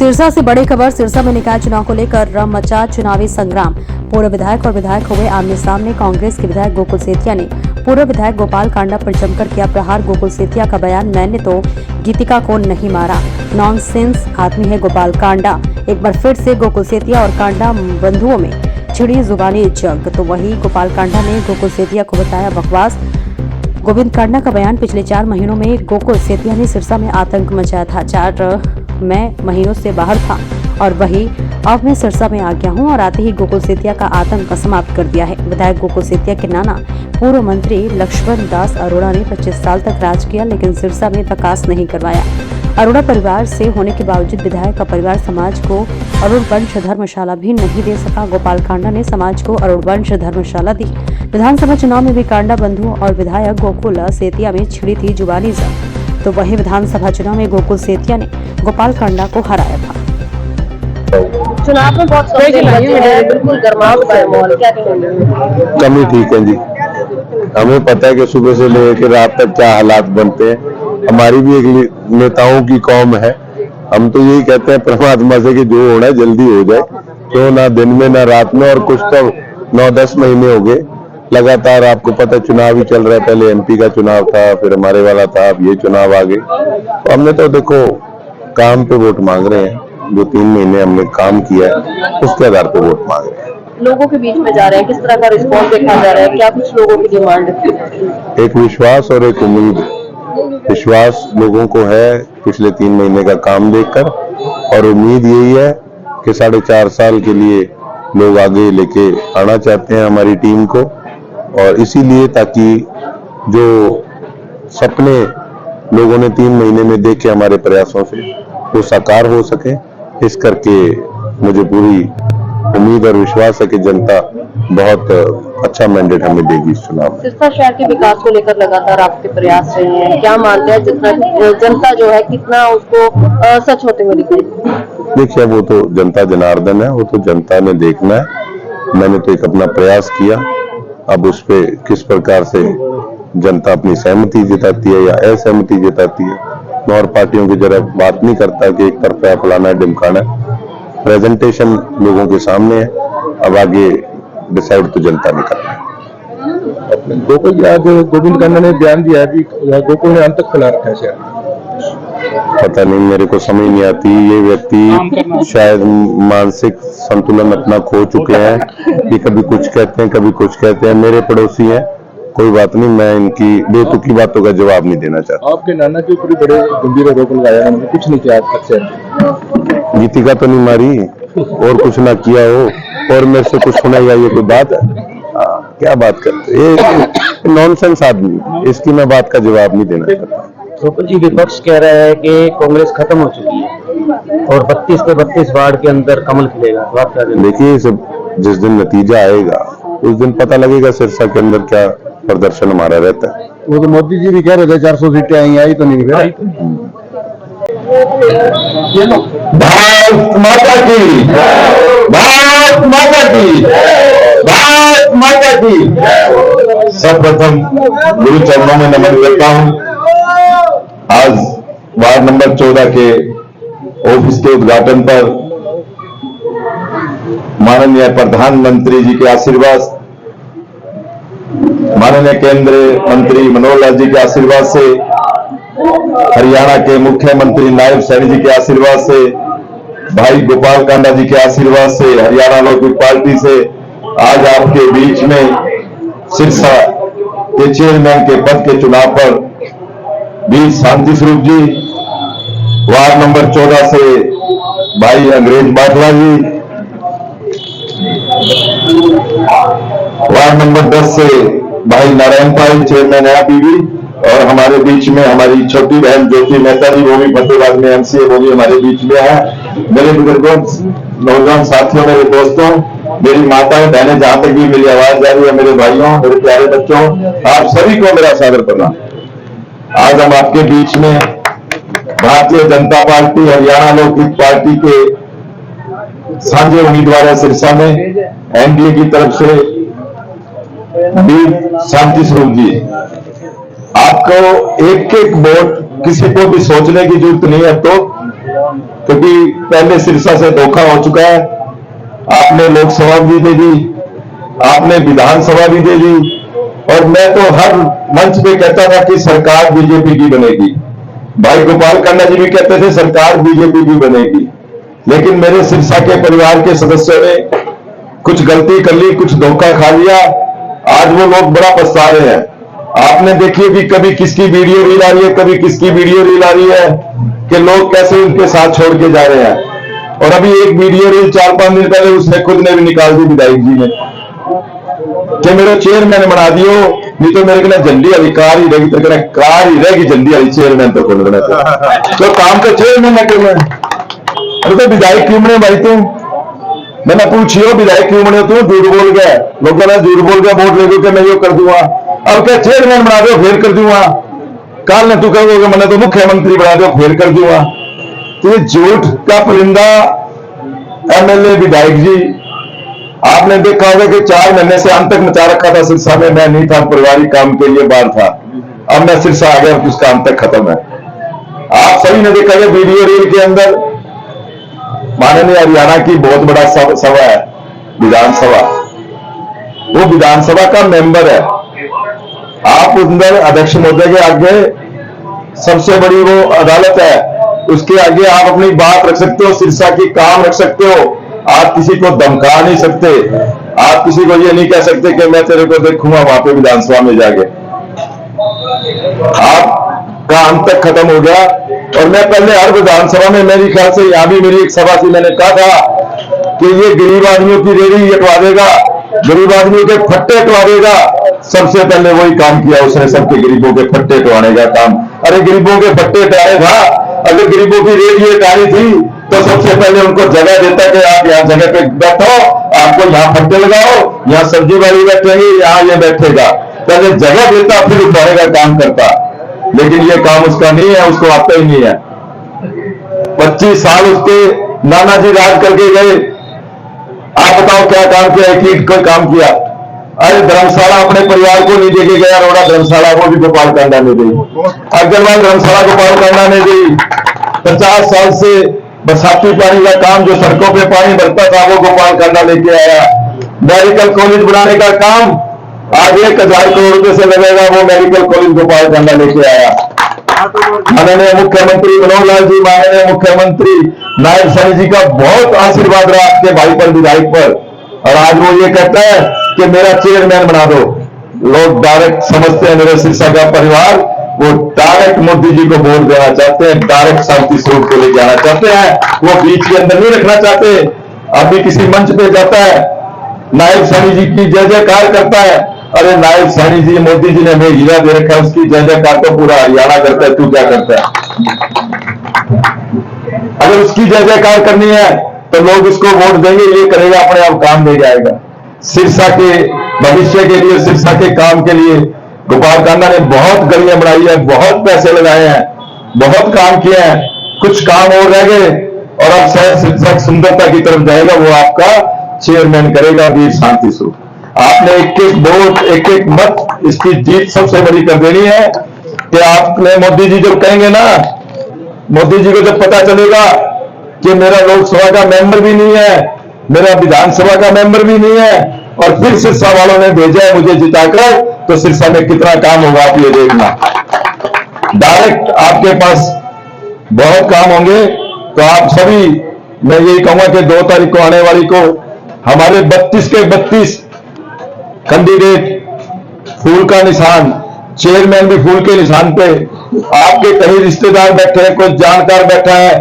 सिरसा से बड़ी खबर। सिरसा में निकाय चुनाव को लेकर मचा चुनावी संग्राम। पूर्व विधायक और विधायक हुए आमने सामने। कांग्रेस के विधायक गोकुल सेतिया ने पूर्व विधायक गोपाल कांडा पर जमकर किया प्रहार। गोकुल सेतिया का बयान, मैंने तो गीतिका को नहीं मारा, नॉनसेंस आदमी है गोपाल कांडा। एक बार फिर से गोकुल सेतिया और कांडा बंधुओं में छिड़ी जुबानी जंग। तो वही गोपाल कांडा ने गोकुल सेतिया को बताया बकवास। गोविंद कांडा का बयान, पिछले 4 महीनों में गोकुल सेतिया ने सिरसा में आतंक मचाया था। 4 महीनों से बाहर था और वही अब मैं सिरसा में आ गया हूं और आते ही गोकुल सेतिया का आतंक समाप्त कर दिया है। विधायक गोकुल सेतिया के नाना पूर्व मंत्री लक्ष्मण दास अरोड़ा ने 25 साल तक राज किया, लेकिन सिरसा में विकास नहीं करवाया। अरोड़ा परिवार से होने के बावजूद विधायक का परिवार समाज को अरुण वंश धर्मशाला भी नहीं दे सका। गोपाल कांडा ने समाज को अरुण वंश धर्मशाला दी। विधानसभा चुनाव में भी कांडा बंधु और विधायक गोकुल सेतिया में छिड़ी थी जुबानी जंग। तो वही विधानसभा चुनाव में गोकुल सेतिया ने गोपाल कांडा को हराया था। चुनाव में बहुत बिल्कुल गर्माहट का माहौल, क्या कहेंगे? कमी ठीक है जी। हमें पता है कि सुबह से लेकर रात तक क्या हालात बनते हैं। हमारी भी एक नेताओं की कौम है। हम तो यही कहते हैं परमात्मा से कि जो होना है जल्दी हो जाए, तो ना दिन में ना रात में। और कुछ तो 9-10 महीने हो गए लगातार, आपको पता चुनाव ही चल रहा है। पहले एमपी का चुनाव था, फिर हमारे वाला था, अब ये चुनाव आ गए। तो हमने तो देखो काम पे वोट मांग रहे हैं। जो 3 महीने हमने काम किया है उसके आधार पर वोट मांग रहे हैं। लोगों के बीच में जा रहे हैं, किस तरह का रिस्पॉन्स देखा जा रहा है? क्या कुछ लोगों की डिमांड है? एक विश्वास और एक उम्मीद। विश्वास लोगों को है पिछले 3 महीने का काम देखकर, और उम्मीद यही है कि 4.5 साल के लिए लोग आगे लेके आना चाहते हैं हमारी टीम को। और इसीलिए ताकि जो सपने लोगों ने 3 महीने में देखे हमारे प्रयासों से वो साकार हो सके, इस करके मुझे पूरी उम्मीद और विश्वास है कि जनता बहुत अच्छा मैंडेट हमें देगी इस चुनाव में। सिरसा शहर के विकास को लेकर लगातार आपके प्रयास रहे हैं, क्या मानते हैं जितना जनता जो है कितना उसको सच होते हुए दिखेगी? देखिए, वो तो जनता जनार्दन है, वो तो जनता ने देखना है। मैंने तो एक अपना प्रयास किया, अब उस पे किस प्रकार से जनता अपनी सहमति जताती है या असहमति जताती है, मैं और पार्टियों की जरा बात नहीं करता कि एक तरफा फलाना है ढिमकाना है। प्रेजेंटेशन लोगों के सामने है, अब आगे डिसाइड तो जनता ने करना है। गोकुल आज गोविंद कांडा ने बयान दिया है कि गोकुल ने अंत तक फैला रखा है शहर। पता नहीं, मेरे को समझ नहीं आती। ये व्यक्ति शायद मानसिक संतुलन अपना खो चुके हैं कि कभी कुछ कहते हैं कभी कुछ कहते हैं। मेरे पड़ोसी हैं, कोई बात नहीं, मैं इनकी बेतुकी बातों का जवाब नहीं देना चाहता। आपके नाना के ऊपर बड़े गंभीर आरोप लगाया, उन्होंने कुछ नहीं किया आज तक से। गीतिका तो नहीं मारी और कुछ ना किया हो और मेरे से कुछ सुनाएगा, ये कोई बात है? क्या बात करते, ये नॉनसेंस आदमी, इसकी मैं बात का जवाब नहीं देना चाहता। गोकुल जी, विपक्ष कह रहा है कि कांग्रेस खत्म हो चुकी है और 32 के 32 वार्ड के अंदर कमल खिलेगा। तो आप क्या कहेंगे? देखिए, जिस दिन नतीजा आएगा उस दिन पता लगेगा सिरसा के अंदर क्या प्रदर्शन हमारा रहता है। वो तो मोदी जी भी कह रहे थे 400 सीटें आई तो नहीं गई। भारत माता की, भारत माता की, भारत माता की। सर्वप्रथम गुरु चरणों में नमन करता हूं। आज वार्ड नंबर 14 के ऑफिस के उद्घाटन पर माननीय प्रधानमंत्री जी के आशीर्वाद, माननीय केंद्रीय मंत्री मनोहर लाल जी के आशीर्वाद से, हरियाणा के मुख्यमंत्री नायब सैनी जी के आशीर्वाद से, भाई गोपाल कांडा जी के आशीर्वाद से, हरियाणा लोकहित पार्टी से आज आपके बीच में सिरसा के चेयरमैन के पद के चुनाव पर वीर शांति स्वरूप जी, वार्ड नंबर 14 से भाई अंग्रेज बाटला जी, वार्ड नंबर 10 से भाई नारायण पाल चेयरमैन है बीवी, और हमारे बीच में हमारी छोटी बहन ज्योति मेहता जी, वो भी फतेहाबाद में एमसीए, वो भी हमारे बीच में है। मेरे बुजुर्गों, नौजवान साथियों, मेरे दोस्तों, मेरी माताएं बहनें, जहां तक भी मेरी आवाज जा रही है, मेरे भाइयों, मेरे प्यारे बच्चों, आप सभी को मेरा सादर प्रणाम। आज हम आपके बीच में भारतीय जनता पार्टी, हरियाणा लोकहित पार्टी के साझे उम्मीदवार है सिरसा में, एनडीए की तरफ से वीर शांति स्वरूप जी। आपको एक एक वोट किसी को भी सोचने की जरूरत नहीं है, तो क्योंकि पहले सिरसा से धोखा हो चुका है। आपने लोकसभा भी दे दी, आपने विधानसभा भी दे दी, और मैं तो हर मंच पे कहता था कि सरकार बीजेपी की बनेगी। भाई गोपाल कांडा जी भी कहते थे सरकार बीजेपी की बनेगी, लेकिन मेरे सिरसा के परिवार के सदस्यों ने कुछ गलती कर ली, कुछ धोखा खा लिया। आज वो लोग बड़ा पछता रहे हैं। आपने देखिए कि कभी किसकी वीडियो रील आ रही है, कभी किसकी वीडियो रील आ रही है कि लोग कैसे उनके साथ छोड़ के जा रहे हैं। और अभी एक वीडियो रील 4-5 दिन पहले उसने खुद ने भी निकाल दी विधायक जी ने कि मेरे चेयरमैन बना दियो, नहीं तो मेरे को झंडी वाली कार ही रहेगी, तो कार ही रहेगी झंडी वाली, चेयरमैन तो खोल बना तो काम तो चेयरमैन है क्यों? अरे तो विधायक क्यों बने भाई तुम? मैंने पूछियो विधायक क्यों बने तू? झूठ बोल गया, लोगों ने झूठ बोल गया वोट ले दो कि मैं यो कर दूंगा। अब क्या चेयरमैन बना दो फिर कर दूंगा, कल ने तू कहोगे मैंने तो मुख्यमंत्री बना दो फिर कर दूंगा। तो ये झूठ का परिंदा एमएलए विधायक जी, आपने देखा होगा कि 4 महीने से अंत तक मचा रखा था सिरसा में। मैं नहीं था, पारिवारिक काम के लिए बाहर था, अब मैं सिरसा आ गया, उसका अंत तक खत्म है। आप सभी ने देखा है वीडियो रील के अंदर माननीय हरियाणा की बहुत बड़ा सभा है, विधानसभा, वो विधानसभा का मेंबर है। आप अंदर अध्यक्ष महोदय के आगे सबसे बड़ी वो अदालत है, उसके आगे आप अपनी बात रख सकते हो, सिरसा की काम रख सकते हो। आप किसी को धमका नहीं सकते, आप किसी को ये नहीं कह सकते कि मैं तेरे को देखूंगा वहां पे विधानसभा में जाके। आपका अंत तक खत्म हो गया। और मैं पहले हर विधानसभा में, मेरे ख्याल से यहां भी मेरी एक सभा थी, मैंने कहा था कि ये गरीब आदमियों की रेहड़ी हटवा देगा, गरीब आदमियों के फट्टे हटवा देगा। सबसे पहले वही काम किया उसने, सबके गरीबों के फट्टे हटवाने का काम। अरे गरीबों के फट्टे हटाने था, अगर गरीबों की रेहड़ी हटानी थी तो सबसे पहले उनको जगह देता कि आप यहाँ जगह पे बैठो, आपको यहाँ फट्टे लगाओ, यहाँ सब्जी वाली बैठेंगे, यहाँ ये बैठेगा। पहले जगह देता फिर उठाने का काम करता, लेकिन ये काम उसका नहीं है, उसको आता ही नहीं है। 25 साल उसके नाना जी राज करके गए, आप बताओ क्या काम किया? एक ईंट कोई काम किया? अरे धर्मशाला अपने परिवार को नहीं देके गया, रोड़ा धर्मशाला वो भी गोपाल कांडा ने दी, अग्रवाल धर्मशाला गोपाल कांडा ने दी। 50 साल से बरसाती पानी का काम, जो सड़कों पे पानी भरता था, वो गोपाल कांडा लेके आया। मेडिकल कॉलेज बनाने का काम आज 1000 करोड़ रुपए से लगेगा, वो मेडिकल कॉलेज गोपाल कांडा लेके आया। माननीय मुख्यमंत्री मनोहर लाल जी, माननीय मुख्यमंत्री नायब सानी जी का बहुत आशीर्वाद रहा आपके भाई पर, विधायक पर, और आज वो ये कहता है कि मेरा चेयरमैन बना दो। लोग डायरेक्ट समझते हैं, मेरे सिरसा का परिवार वो डायरेक्ट मोदी जी को वोट देना चाहते हैं, डायरेक्ट शांति स्वरूप को लेके आना चाहते हैं, वो बीच के अंदर नहीं रखना चाहते। अभी किसी मंच पे जाता है, नायब सानी जी की जय जयकार करता है। अरे नायब सानी जी, मोदी जी ने हमें हीरा दे रखा है, उसकी जय जयकार तो पूरा हरियाणा करता है, तू क्या करता है? अगर उसकी जय जयकार करनी है तो लोग उसको वोट देंगे, ये करेगा, अपने आप काम दे जाएगा। सिरसा के भविष्य के लिए, सिरसा के काम के लिए गोपाल कांडा ने बहुत गलियां बनाई है, बहुत पैसे लगाए हैं, बहुत काम किए हैं। कुछ काम और रह गए और अब शायद सिरसा सुंदरता की तरफ जाएगा, वो आपका चेयरमैन करेगा वीर शांति स्वरूप। आपने एक एक वोट, एक एक मत, इसकी जीत सबसे बड़ी कर देनी है कि आपने, मोदी जी जब कहेंगे ना, मोदी जी को जब पता चलेगा कि मेरा लोकसभा का मेंबर भी नहीं है, मेरा विधानसभा का मेंबर भी नहीं है, और फिर सिरसा वालों ने भेजा है मुझे जिताकर, तो सिरसा में कितना काम होगा आप ये देखना। डायरेक्ट आपके पास बहुत काम होंगे। तो आप सभी, मैं यही कहूंगा कि 2 तारीख को आने वाली को हमारे 32 के 32 कैंडिडेट फूल का निशान, चेयरमैन भी फूल के निशान पे, आपके कहीं रिश्तेदार बैठे हैं, कोई जानकार बैठा है,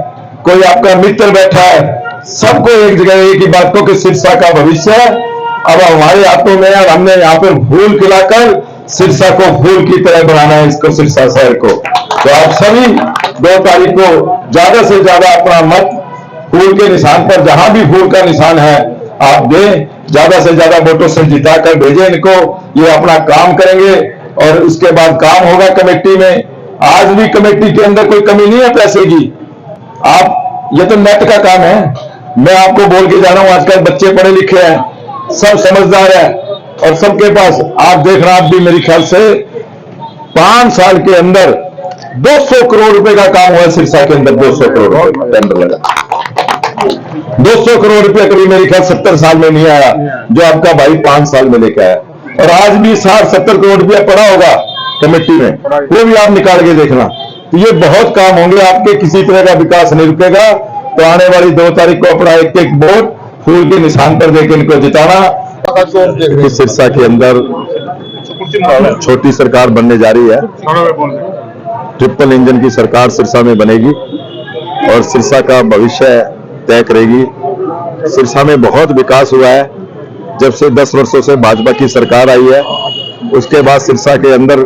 कोई आपका मित्र बैठा है, सबको एक जगह एक ही बात को कि सिरसा का भविष्य अब हमारे हाथों में है। हमने यहाँ पर फूल खिलाकर सिरसा को फूल की तरह बनाना है, इसको सिरसा शहर को। तो आप सभी 2 तारीख को ज्यादा से ज्यादा अपना मत फूल के निशान पर, जहां भी फूल का निशान है आप दें, ज्यादा से ज्यादा वोटों से जिताकर भेजें इनको। ये अपना काम करेंगे और उसके बाद काम होगा कमेटी में। आज भी कमेटी के अंदर कोई कमी नहीं है पैसे की। आप, ये तो नेट का काम है। मैं आपको बोल के जा रहा हूं, आजकल बच्चे पढ़े लिखे हैं, सब समझदार है, और सबके पास आप देख रहे हैं, आप भी मेरे ख्याल से 5 साल के अंदर 200 करोड़ रुपए का काम हुआ है सिरसा के अंदर। 200 करोड़ रुपए का टेंडर लगा। 200 करोड़ रुपया कभी मेरे ख्याल 70 साल में नहीं आया, जो आपका भाई 5 साल में लेके आया। और आज भी 60-70 करोड़ रुपया पड़ा होगा कमेटी में, वो भी आप निकाल के देखना। तो ये बहुत काम होंगे आपके, किसी तरह का विकास नहीं रुकेगा। तो आने वाली 2 तारीख को अपना एक एक वोट फूल के निशान पर देकर इनको जिताना। सिरसा के अंदर छोटी सरकार बनने जा रही है, ट्रिपल इंजन की सरकार सिरसा में बनेगी और सिरसा का भविष्य तय करेगी। सिरसा में बहुत विकास हुआ है जब से 10 वर्षों से भाजपा की सरकार आई है। उसके बाद सिरसा के अंदर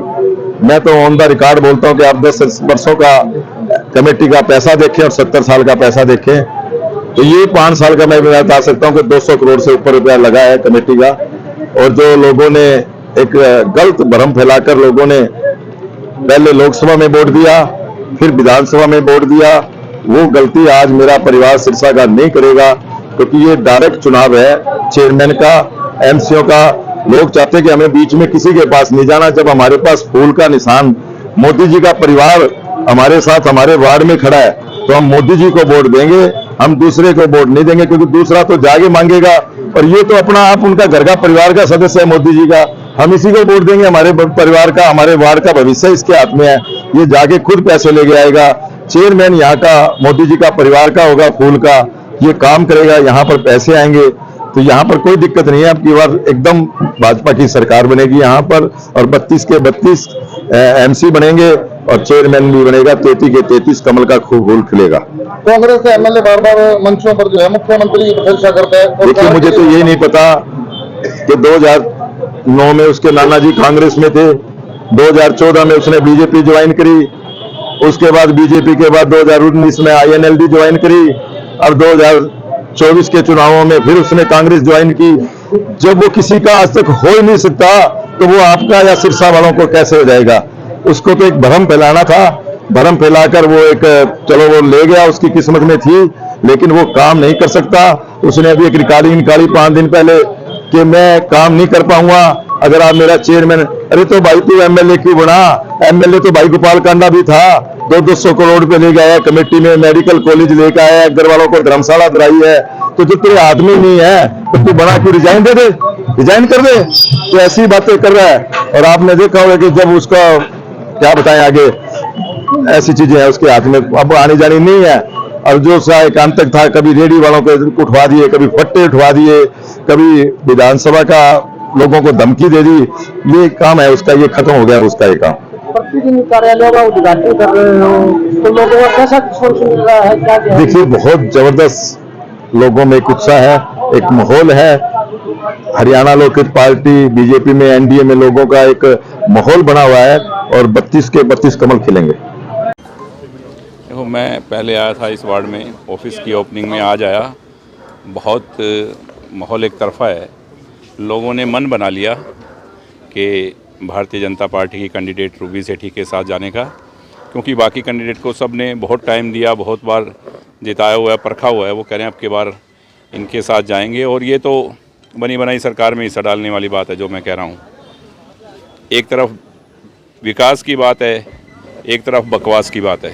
मैं तो ऑन द रिकॉर्ड बोलता हूं कि आप 10 वर्षों का कमेटी का पैसा देखें और 70 साल का पैसा देखें, तो ये 5 साल का मैं बता सकता हूं कि 200 करोड़ से ऊपर रुपया लगा है कमेटी का। और जो लोगों ने एक गलत भ्रम फैलाकर लोगों ने पहले लोकसभा में वोट दिया, फिर विधानसभा में वोट दिया, वो गलती आज मेरा परिवार सिरसा का नहीं करेगा, क्योंकि ये डायरेक्ट चुनाव है चेयरमैन का, एमसीओ का। लोग चाहते कि हमें बीच में किसी के पास नहीं जाना। जब हमारे पास फूल का निशान मोदी जी का परिवार हमारे साथ हमारे वार्ड में खड़ा है, तो हम मोदी जी को वोट देंगे, हम दूसरे को वोट नहीं देंगे, क्योंकि दूसरा तो जाके मांगेगा। और ये तो अपना आप उनका घर का परिवार का सदस्य है मोदी जी का, हम इसी को वोट देंगे। हमारे परिवार का, हमारे वार्ड का भविष्य इसके हाथ में है। ये जाके खुद पैसे लेके आएगा। चेयरमैन यहाँ का मोदी जी का परिवार का होगा, फूल का, ये काम करेगा, यहाँ पर पैसे आएंगे। तो यहाँ पर कोई दिक्कत नहीं है। अब की बार एकदम भाजपा की सरकार बनेगी यहाँ पर, और 32 के 32 एमसी बनेंगे और चेयरमैन भी बनेगा। 33 के 33 कमल का खूब फूल खिलेगा। कांग्रेस के एमएलए बार बार मंचों पर जो है मुख्यमंत्री की प्रशंसा करता है। देखिए, मुझे तो ये नहीं पता कि 2009 में उसके नाना जी कांग्रेस में थे, 2014 में उसने बीजेपी ज्वाइन करी, उसके बाद बीजेपी के बाद 2019 में INLD ज्वाइन करी, और 2024 के चुनावों में फिर उसने कांग्रेस ज्वाइन की। जब वो किसी का आज तक हो ही नहीं सकता, तो वो आपका या सिरसा वालों को कैसे हो जाएगा? उसको तो एक भ्रम फैलाना था, भ्रम फैलाकर वो एक चलो वो ले गया, उसकी किस्मत में थी, लेकिन वो काम नहीं कर सकता। उसने अभी एक रिकॉर्डिंग निकाली 5 दिन पहले कि मैं काम नहीं कर पाऊंगा अगर आप मेरा चेयरमैन। अरे तो भाई तू एमएलए क्यों बना? एमएलए तो भाई गोपाल कांडा भी था, 200 करोड़ रुपए ले गया कमेटी में, मेडिकल कॉलेज लेकर आया, घर वालों को धर्मशाला दिलाई है। तो जो तेरे आदमी नहीं है तो तू बना क्यों रिजाइन दे दे, रिजाइन कर दे। तो ऐसी बातें कर रहा है। और आपने देखा होगा कि जब उसका क्या बताएं आगे, ऐसी चीजें हैं उसके हाथ में, अब आनी जानी नहीं है। और जो सा एकांतक था, कभी रेडी वालों को उठवा दिए, कभी फट्टे उठवा दिए, कभी विधानसभा का लोगों को धमकी दे दी। ये काम है उसका, ये खत्म हो गया उसका ये काम। प्रतिदिन कार्यालयों का उद्घाटन कर रहे हो, तो लोगों को कैसा सोच मिल रहा है? क्या देखिए, बहुत जबरदस्त लोगों में एक उत्साह है, एक माहौल है। हरियाणा लोकहित पार्टी बीजेपी में, एनडीए में लोगों का एक माहौल बना हुआ है, और 32 के 32 कमल खिलेंगे। देखो, मैं पहले आया था इस वार्ड में, ऑफिस की ओपनिंग में आज आया। बहुत माहौल एक तरफा है। लोगों ने मन बना लिया कि भारतीय जनता पार्टी की कैंडिडेट रूबी सेठी के साथ जाने का, क्योंकि बाकी कैंडिडेट को सब ने बहुत टाइम दिया, बहुत बार जिताया हुआ है, परखा हुआ है। वो कह रहे हैं अब की बार इनके साथ जाएंगे। और ये तो बनी बनाई सरकार में हिस्सा डालने वाली बात है जो मैं कह रहा हूँ। एक तरफ विकास की बात है, एक तरफ बकवास की बात है।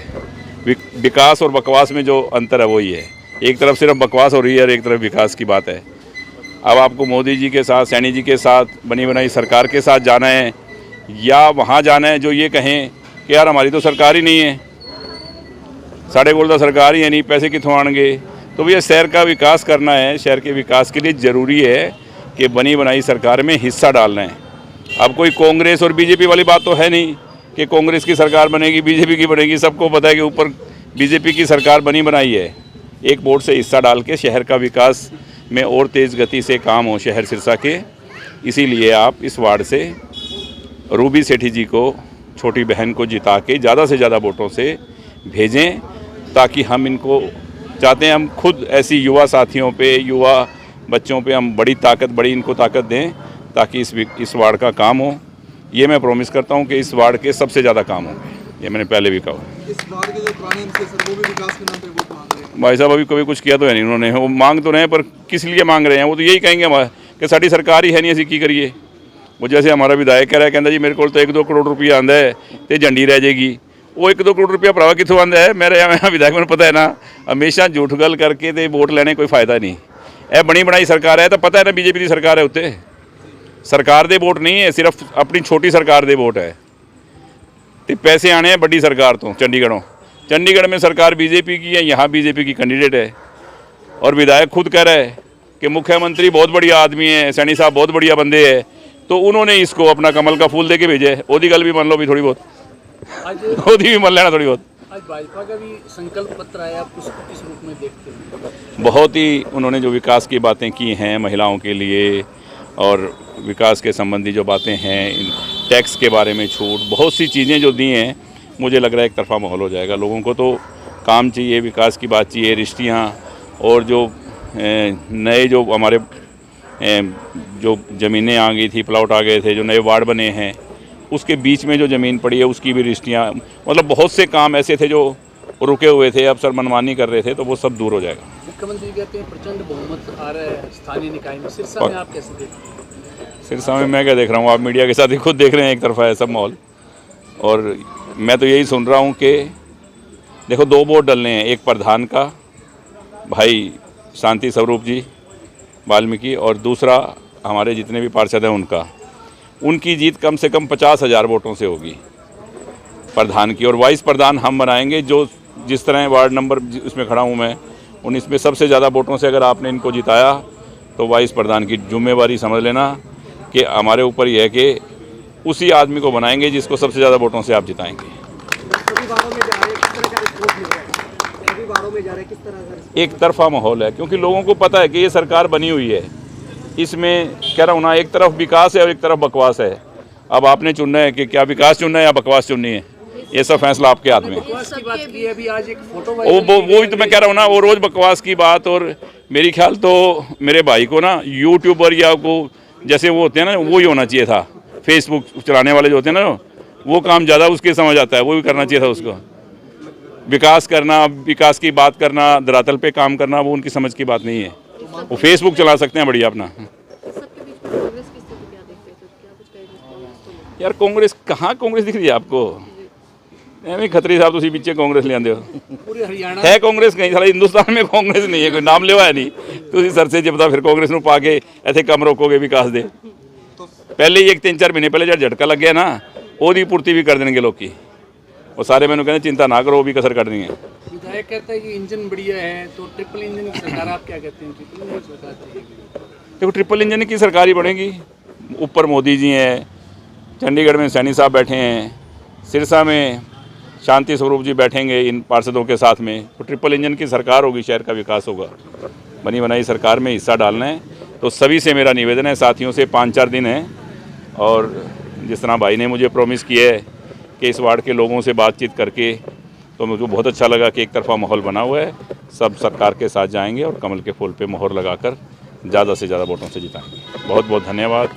विकास और बकवास में जो अंतर है वही है। एक तरफ सिर्फ बकवास हो रही है और एक तरफ विकास की बात है। अब आपको मोदी जी के साथ, सैनी जी के साथ, बनी बनाई सरकार के साथ जाना है, या वहाँ जाना है जो ये कहें कि यार हमारी तो सरकार ही नहीं है, साढ़े गोल तो सरकार ही है नहीं, पैसे कितों आएंगे। तो भैया शहर का विकास करना है, शहर के विकास के लिए ज़रूरी है कि बनी बनाई सरकार में हिस्सा डालना है। अब कोई कांग्रेस और बीजेपी वाली बात तो है नहीं कि कांग्रेस की सरकार बनेगी, बीजेपी की बनेगी। सबको पता है कि ऊपर बीजेपी की सरकार बनी बनाई है। एक वोट से हिस्सा डाल के शहर का विकास में और तेज़ गति से काम हो शहर सिरसा के। इसीलिए आप इस वार्ड से रूबी सेठी जी को, छोटी बहन को जिता के ज़्यादा से ज़्यादा वोटों से भेजें, ताकि हम इनको चाहते हैं, हम खुद ऐसी युवा साथियों पे, युवा बच्चों पे हम बड़ी इनको ताकत दें, ताकि इस वार्ड का काम हो। ये मैं प्रॉमिस करता हूँ कि इस वार्ड के सबसे ज़्यादा काम होंगे। ये मैंने पहले भी कहा। इस वार्ड के जो पुराने एमसी सर वो भी विकास के नाम पे वोट मांग रहे हैं। भाई साहब अभी कभी कुछ किया तो है नहीं उन्होंने, वो मांग तो रहे हैं पर किस लिए मांग रहे हैं? वो तो यही कहेंगे कि साड़ी सरकार ही है नहीं, ऐसी की करिए। वो जैसे हमारा विधायक कह रहा है, कहता जी मेरे को तो 1-2 करोड़ रुपया आंदा है तो झंडी रह जाएगी। वो 1-2 करोड़ रुपया भरावा कितों आंदा है। मेरे यहाँ विधायक मैंने पता है ना, हमेशा झूठ गल करके तो वोट लेने कोई फायदा नहीं। यह बनी बनाई सरकार है, तो पता है ना बीजेपी की सरकार है, उत्ते सरकार दे वोट नहीं है, सिर्फ अपनी छोटी सरकार दे वोट है। तो पैसे आने हैं बड़ी सरकार तो चंडीगढ़ में सरकार बीजेपी की है, यहाँ बीजेपी की कैंडिडेट है। और विधायक खुद कह रहा है कि मुख्यमंत्री बहुत बढ़िया आदमी है, सैनी साहब बहुत बढ़िया बंदे हैं, तो उन्होंने इसको अपना कमल का फूल दे के भेजे। ओदी गल भी मान लो भी थोड़ी बहुत, ओदी भी मान लेना थोड़ी बहुत। आज भाजपा का भी संकल्प पत्र आया, आप उसको किस रूप में देखते हैं? बहुत ही उन्होंने जो विकास की बातें की हैं महिलाओं के लिए, और विकास के संबंधी जो बातें हैं, टैक्स के बारे में छूट, बहुत सी चीज़ें जो दी हैं, मुझे लग रहा है एक तरफा माहौल हो जाएगा। लोगों को तो काम चाहिए, विकास की बात चाहिए, रिश्तियाँ, और जो नए जो हमारे जो ज़मीनें आ गई थी, प्लॉट आ गए थे, जो नए वार्ड बने हैं, उसके बीच में जो ज़मीन पड़ी है उसकी भी रिश्तियाँ, मतलब बहुत से काम ऐसे थे जो रुके हुए थे, अब सर मनमानी कर रहे थे, तो वो सब दूर हो जाएगा। मुख्यमंत्री कहते हैं प्रचंड बहुमत आ रहा है स्थानीय निकाय में, सिरसा में आप कैसे देखते हैं? सिरसा में मैं क्या देख रहा हूँ, आप मीडिया के साथ ही खुद देख रहे हैं, एक तरफा है सब माहौल। और मैं तो यही सुन रहा हूँ कि देखो 2 वोट डलने हैं, एक प्रधान का भाई शांति स्वरूप जी वाल्मीकि, और दूसरा हमारे जितने भी पार्षद हैं उनका, उनकी जीत कम से कम 50,000 वोटों से होगी प्रधान की, और वाइस प्रधान हम बनाएंगे। जो जिस तरह वार्ड नंबर इसमें खड़ा हूँ मैं, 19 में सबसे ज़्यादा वोटों से अगर आपने इनको जिताया तो वाइस प्रधान की जिम्मेवारी समझ लेना कि हमारे ऊपर यह है कि उसी आदमी को बनाएंगे जिसको सबसे ज़्यादा वोटों से आप जिताएंगे। एक तरफा माहौल है, क्योंकि लोगों को पता है कि ये सरकार बनी हुई है, इसमें कह रहा हूँ ना, एक तरफ विकास है और एक तरफ बकवास है। अब आपने चुनना है कि क्या विकास चुनना है या बकवास चुननी है, ये सब फैसला आपके हाथ में। बकवास की बात की है, अभी आज एक फोटो वो भी तो मैं कह रहा हूँ ना, वो रोज़ बकवास की बात। और मेरी ख्याल तो मेरे भाई को ना यूट्यूबर या को जैसे वो होते हैं ना, वो ही होना चाहिए था, फेसबुक चलाने वाले जो होते हैं ना, वो काम ज़्यादा उसके समझ आता है, वो भी करना चाहिए था उसको। विकास करना, विकास की बात करना, धरातल पे काम करना, वो उनकी समझ की बात नहीं है। वो फेसबुक चला सकते हैं बढ़िया अपना। यार कांग्रेस कहाँ कांग्रेस दिख रही है आपको? एवं खत्री साहब तुम पीछे कांग्रेस ले आते हो, पूरे हरियाणा है कांग्रेस कहीं? सारा हिंदुस्तान में कांग्रेस नहीं है, कोई नाम लेवा है नहीं। तुम सर से जब फिर कांग्रेस में पा के ऐसे कम रोकोगे विकास दे। पहले ही 3-4 महीने पहले जब झटका लग गया ना, ओदी पूर्ति भी कर देंगे लोग की। वो सारे मैंने कहते चिंता ना करो, वो भी कसर कर देंगे। विधायक कहता है कि इंजन बढ़िया है, तो ट्रिपल इंजन की सरकार, आप क्या कहते हैं? ट्रिपल इंजन सरकार चाहिए? देखो ट्रिपल इंजन की सरकार ही बनेगी। ऊपर मोदी जी हैं, चंडीगढ़ में सैनी साहब बैठे हैं, सिरसा में शांति स्वरूप जी बैठेंगे इन पार्षदों के साथ में, तो ट्रिपल इंजन की सरकार होगी, शहर का विकास होगा। बनी बनाई सरकार में हिस्सा डालना है, तो सभी से मेरा निवेदन है, साथियों से 5-4 दिन है, और जिस तरह भाई ने मुझे प्रॉमिस किया है कि इस वार्ड के लोगों से बातचीत करके, तो मुझे बहुत अच्छा लगा कि एक तरफा माहौल बना हुआ है। सब सरकार के साथ जाएंगे और कमल के फूल पे मोहर लगाकर ज़्यादा से ज़्यादा वोटों से जिताएंगे। बहुत बहुत धन्यवाद।